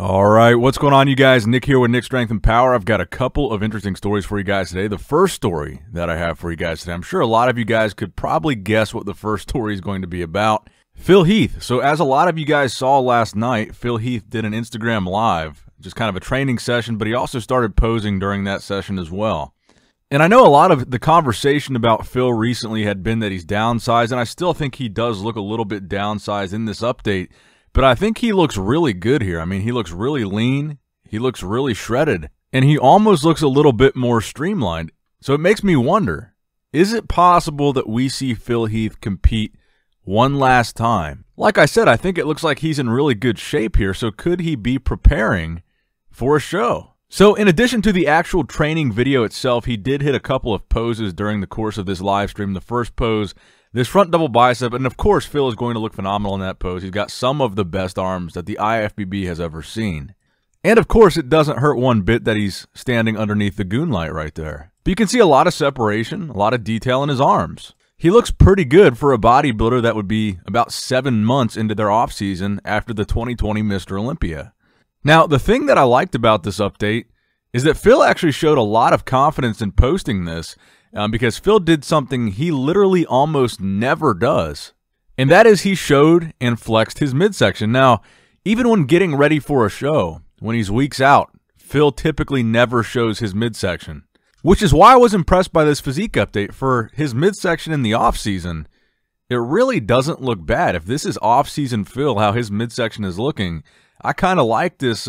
All right, what's going on, you guys? Nick here with Nick Strength and Power. I've got a couple of interesting stories for you guys today. The first story that I have for you guys today, I'm sure a lot of you guys could probably guess what the first story is going to be about. Phil Heath. So as a lot of you guys saw last night, Phil Heath did an Instagram Live, just kind of a training session, but he also started posing during that session as well. And I know a lot of the conversation about Phil recently had been that he's downsized, and I still think he does look a little bit downsized in this update. But I think he looks really good here. I mean, he looks really lean. He looks really shredded. And he almost looks a little bit more streamlined. So it makes me wonder, is it possible that we see Phil Heath compete one last time? Like I said, I think it looks like he's in really good shape here. So could he be preparing for a show? So in addition to the actual training video itself, he did hit a couple of poses during the course of this live stream. The first pose, this front double bicep, and of course Phil is going to look phenomenal in that pose. He's got some of the best arms that the IFBB has ever seen. And of course it doesn't hurt one bit that he's standing underneath the goon light right there. But you can see a lot of separation, a lot of detail in his arms. He looks pretty good for a bodybuilder that would be about 7 months into their off season after the 2020 Mr. Olympia. Now, the thing that I liked about this update is that Phil actually showed a lot of confidence in posting this because Phil did something he literally almost never does. And that is he showed and flexed his midsection. Now, even when getting ready for a show, when he's weeks out, Phil typically never shows his midsection. Which is why I was impressed by this physique update. For his midsection in the off-season, it really doesn't look bad. If this is off-season Phil, how his midsection is looking, I kind of like this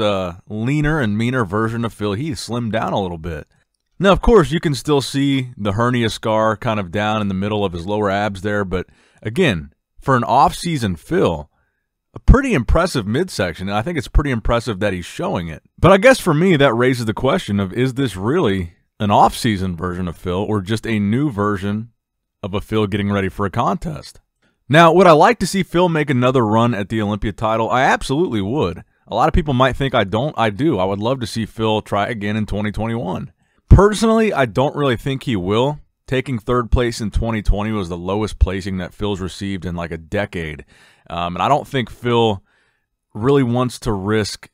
leaner and meaner version of Phil Heath, slimmed down a little bit. Now, of course, you can still see the hernia scar kind of down in the middle of his lower abs there, but again, for an off-season Phil, a pretty impressive midsection, and I think it's pretty impressive that he's showing it. But I guess for me, that raises the question of, is this really an off-season version of Phil or just a new version of a Phil getting ready for a contest? Now, would I like to see Phil make another run at the Olympia title? I absolutely would. A lot of people might think I don't. I do. I would love to see Phil try again in 2021. Personally, I don't really think he will. Taking third place in 2020 was the lowest placing that Phil's received in like a decade. And I don't think Phil really wants to risk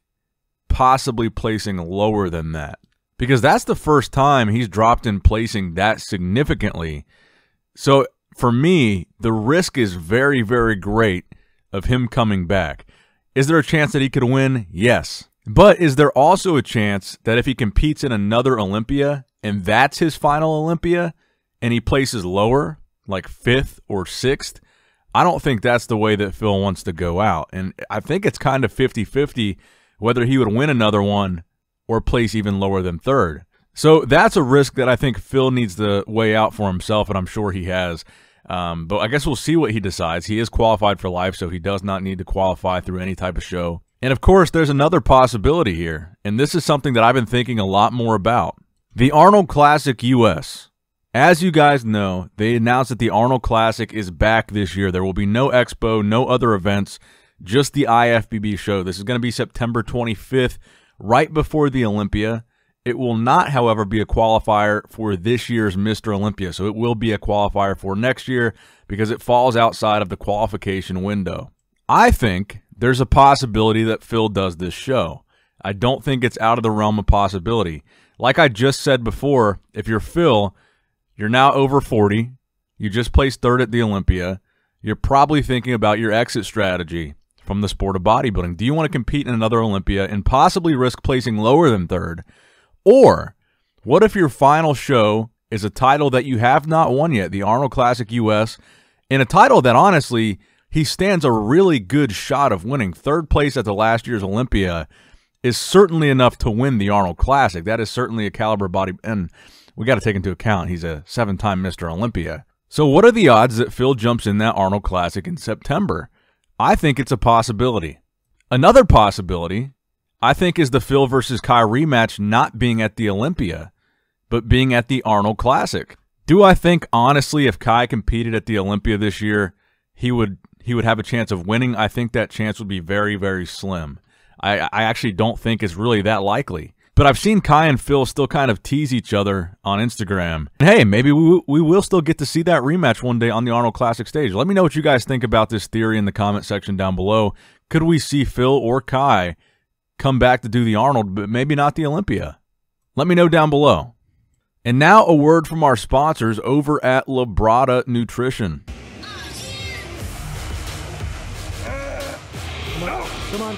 possibly placing lower than that, because that's the first time he's dropped in placing that significantly. So for me, the risk is very, very great of him coming back. Is there a chance that he could win? Yes. But is there also a chance that if he competes in another Olympia and that's his final Olympia and he places lower, like 5th or 6th, I don't think that's the way that Phil wants to go out. And I think it's kind of 50-50 whether he would win another one or place even lower than 3rd. So that's a risk that I think Phil needs to weigh out for himself, and I'm sure he has. But I guess we'll see what he decides. He is qualified for life, so he does not need to qualify through any type of show. And of course, there's another possibility here, and this is something that I've been thinking a lot more about. The Arnold Classic US. As you guys know, they announced that the Arnold Classic is back this year. There will be no expo, no other events, just the IFBB show. This is going to be September 25th, right before the Olympia. It will not, however, be a qualifier for this year's Mr. Olympia, so it will be a qualifier for next year because it falls outside of the qualification window. I think there's a possibility that Phil does this show. I don't think it's out of the realm of possibility. Like I just said before, if you're Phil, you're now over 40, you just placed 3rd at the Olympia, you're probably thinking about your exit strategy from the sport of bodybuilding. Do you want to compete in another Olympia and possibly risk placing lower than 3rd? Or what if your final show is a title that you have not won yet, the Arnold Classic US, and a title that honestly he stands a really good shot of winning? 3rd place at the last year's Olympia is certainly enough to win the Arnold Classic. That is certainly a caliber body, and we got to take into account he's a 7-time Mr. Olympia. So what are the odds that Phil jumps in that Arnold Classic in September? I think it's a possibility. Another possibility, I think, is the Phil versus Kai rematch not being at the Olympia, but being at the Arnold Classic. Do I think, honestly, if Kai competed at the Olympia this year, he would have a chance of winning? I think that chance would be very, very slim. I actually don't think it's really that likely. But I've seen Kai and Phil still kind of tease each other on Instagram. And hey, maybe we will still get to see that rematch one day on the Arnold Classic stage. Let me know what you guys think about this theory in the comment section down below. Could we see Phil or Kai come back to do the Arnold, but maybe not the Olympia? Let me know down below. And now a word from our sponsors over at Labrada Nutrition. Come on.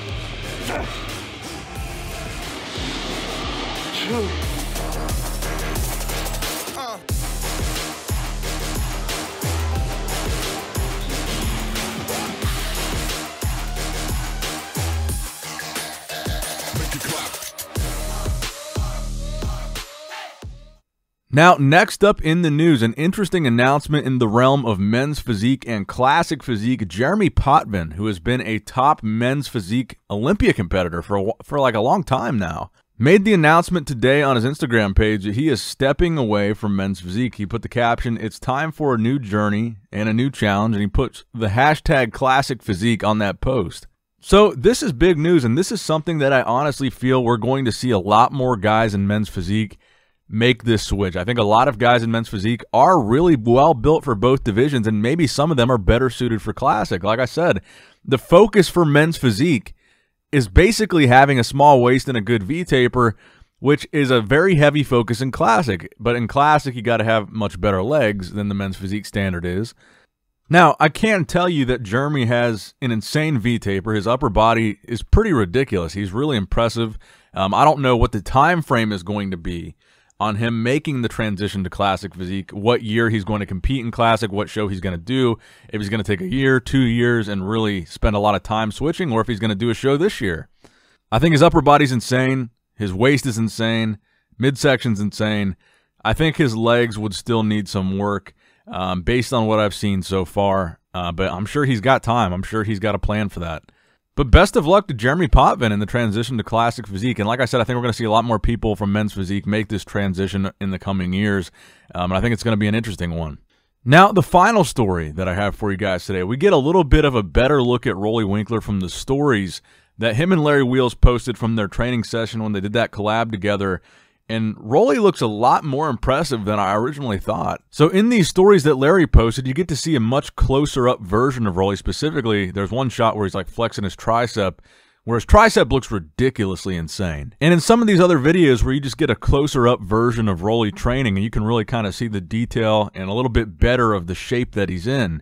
Now, next up in the news, an interesting announcement in the realm of men's physique and classic physique. Jeremy Potvin, who has been a top men's physique Olympia competitor for like a long time now, made the announcement today on his Instagram page that he is stepping away from men's physique. He put the caption, "It's time for a new journey and a new challenge," and he puts the hashtag classic physique on that post. So this is big news, and this is something that I honestly feel we're going to see a lot more guys in men's physique make this switch. I think a lot of guys in men's physique are really well built for both divisions, and maybe some of them are better suited for classic. Like I said, the focus for men's physique is basically having a small waist and a good V-taper, which is a very heavy focus in classic. But in classic, you got to have much better legs than the men's physique standard is. Now, I can tell you that Jeremy has an insane V-taper. His upper body is pretty ridiculous. He's really impressive. I don't know what the time frame is going to be on him making the transition to classic physique, what year he's going to compete in classic, what show he's going to do, if he's going to take a year, 2 years, and really spend a lot of time switching, or if he's going to do a show this year. I think his upper body's insane. His waist is insane. Midsection's insane. I think his legs would still need some work based on what I've seen so far, but I'm sure he's got time. I'm sure he's got a plan for that. But best of luck to Jeremy Potvin in the transition to classic physique. And like I said, I think we're going to see a lot more people from men's physique make this transition in the coming years. And I think it's going to be an interesting one. Now, the final story that I have for you guys today, we get a little bit of a better look at Roelly Winklaar from the stories that him and Larry Wheels posted from their training session when they did that collab together. And Roelly looks a lot more impressive than I originally thought. So in these stories that Larry posted, you get to see a much closer up version of Roelly. Specifically, there's one shot where he's like flexing his tricep, where his tricep looks ridiculously insane. And in some of these other videos where you just get a closer up version of Roelly training and you can really kind of see the detail and a little bit better of the shape that he's in,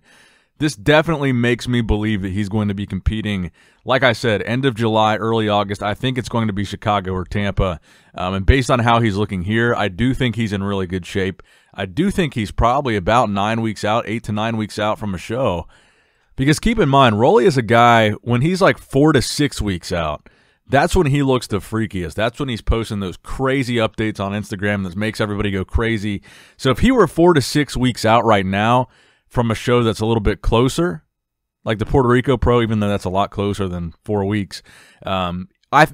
this definitely makes me believe that he's going to be competing, like I said, end of July, early August. I think it's going to be Chicago or Tampa. And based on how he's looking here, I do think he's in really good shape. I do think he's probably about 9 weeks out, 8 to 9 weeks out from a show. Because keep in mind, Roelly is a guy, when he's like 4 to 6 weeks out, that's when he looks the freakiest. That's when he's posting those crazy updates on Instagram that makes everybody go crazy. So if he were 4 to 6 weeks out right now, from a show that's a little bit closer, like the Puerto Rico Pro, even though that's a lot closer than 4 weeks,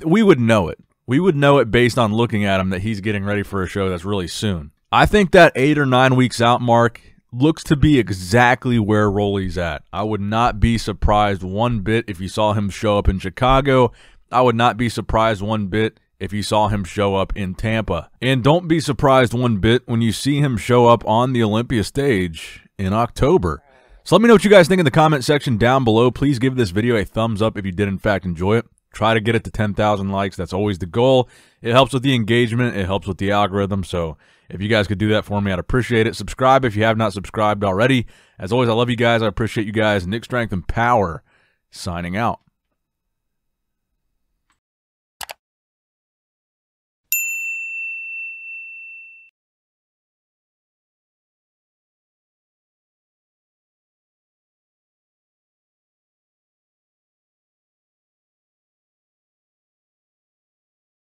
we would know it. We would know it based on looking at him that he's getting ready for a show that's really soon. I think that 8 or 9 weeks out mark looks to be exactly where Roelly's at. I would not be surprised one bit if you saw him show up in Chicago. I would not be surprised one bit if you saw him show up in Tampa. And don't be surprised one bit when you see him show up on the Olympia stage in October. So let me know what you guys think in the comment section down below. Please give this video a thumbs up if you did in fact enjoy it. Try to get it to 10,000 likes. That's always the goal. It helps with the engagement. It helps with the algorithm. So if you guys could do that for me, I'd appreciate it. Subscribe if you have not subscribed already. As always, I love you guys. I appreciate you guys. Nick Strength and Power signing out.